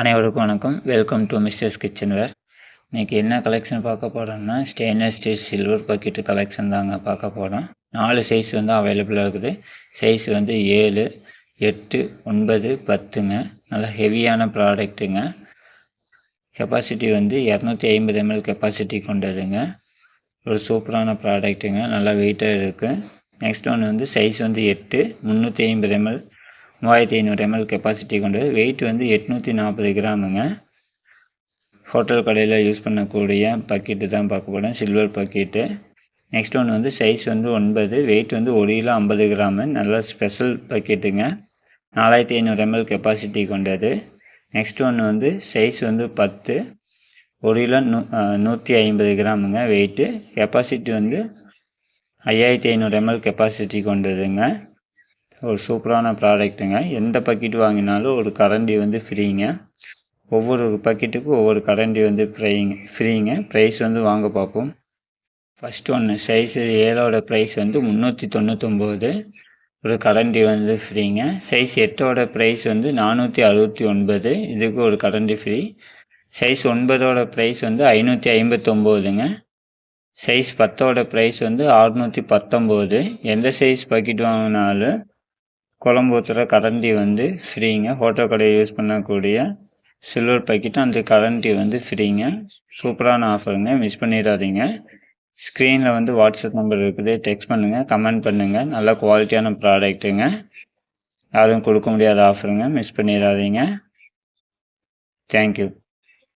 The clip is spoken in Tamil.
அனைவருக்கும் வணக்கம். Welcome to mister's kitchenware. இன்றைக்கி என்ன கலெக்ஷன் பார்க்க போகிறோம்னா stainless steel silver bucket collection தாங்க பார்க்க போகிறோம். 4 சைஸ் வந்து அவைலபிளாக இருக்குது. சைஸ் வந்து 7, 8, 9, 10ங்க. நல்லா ஹெவியான ப்ராடக்ட்டுங்க. கெப்பாசிட்டி வந்து 250 ml கெப்பாசிட்டி கொண்டதுங்க. ஒரு சூப்பரான ப்ராடக்ட்டுங்க. நல்லா வெயிட்டாக இருக்குது. நெக்ஸ்ட் ஒன்று வந்து சைஸ் வந்து 8, 350 ml 3500 ml கெப்பாசிட்டி கொண்டது. வெயிட் வந்து 840 கிராமுங்க. ஹோட்டல் கடையில் யூஸ் பண்ணக்கூடிய பக்கெட்டு தான் பார்க்க போகிறேன், சில்வர் பக்கெட்டு. நெக்ஸ்ட் ஒன்று வந்து சைஸ் வந்து 9, வெயிட் வந்து 1 கிலோ 50 கிராமு. நல்ல ஸ்பெஷல் பக்கெட்டுங்க. 4500 ml கெப்பாசிட்டி கொண்டது. நெக்ஸ்ட் ஒன்று வந்து சைஸ் வந்து 10, 1 கிலோ 150 கிராமுங்க. வெயிட்டு கெப்பாசிட்டி வந்து 5500 ml கெப்பாசிட்டி கொண்டதுங்க. ஒரு சூப்பரான ப்ராடக்ட்டுங்க. எந்த பக்கெட் வாங்கினாலும் ஒரு கரண்டி வந்து ஃப்ரீங்க. ஒவ்வொரு பக்கெட்டுக்கும் ஒவ்வொரு கரண்டி வந்து ஃப்ரீங்க. ப்ரைஸ் வந்து வாங்க பார்ப்போம். ஃபஸ்ட்டு ஒன்று சைஸு 7ஓட ப்ரைஸ் வந்து 399. ஒரு கரண்டி வந்து ஃப்ரீங்க. சைஸ் 8ஓட ப்ரைஸ் வந்து 469. இதுக்கு ஒரு கரண்டி ஃப்ரீ. சைஸ் 9ஓட ப்ரைஸ் வந்து 559ங்க. சைஸ் 10ஓட ப்ரைஸ் வந்து 619. எந்த சைஸ் பக்கெட் வாங்கினாலும் குழம்பு ஊற்றுற கரண்டி வந்து ஃப்ரீங்க. ஹோட்டல் கடையை யூஸ் பண்ணக்கூடிய சில்வர் பக்கெட்டு அந்த கரண்டி வந்து ஃப்ரீங்க. சூப்பரான ஆஃபருங்க, மிஸ் பண்ணிடாதீங்க. ஸ்க்ரீனில் வந்து வாட்ஸ்அப் நம்பர் இருக்குது, டெக்ஸ்ட் பண்ணுங்கள், கமெண்ட் பண்ணுங்கள். நல்ல குவாலிட்டியான ப்ராடக்ட்டுங்க. யாரும் கொடுக்க முடியாத ஆஃபருங்க, மிஸ் பண்ணிடாதீங்க. தேங்க்யூ.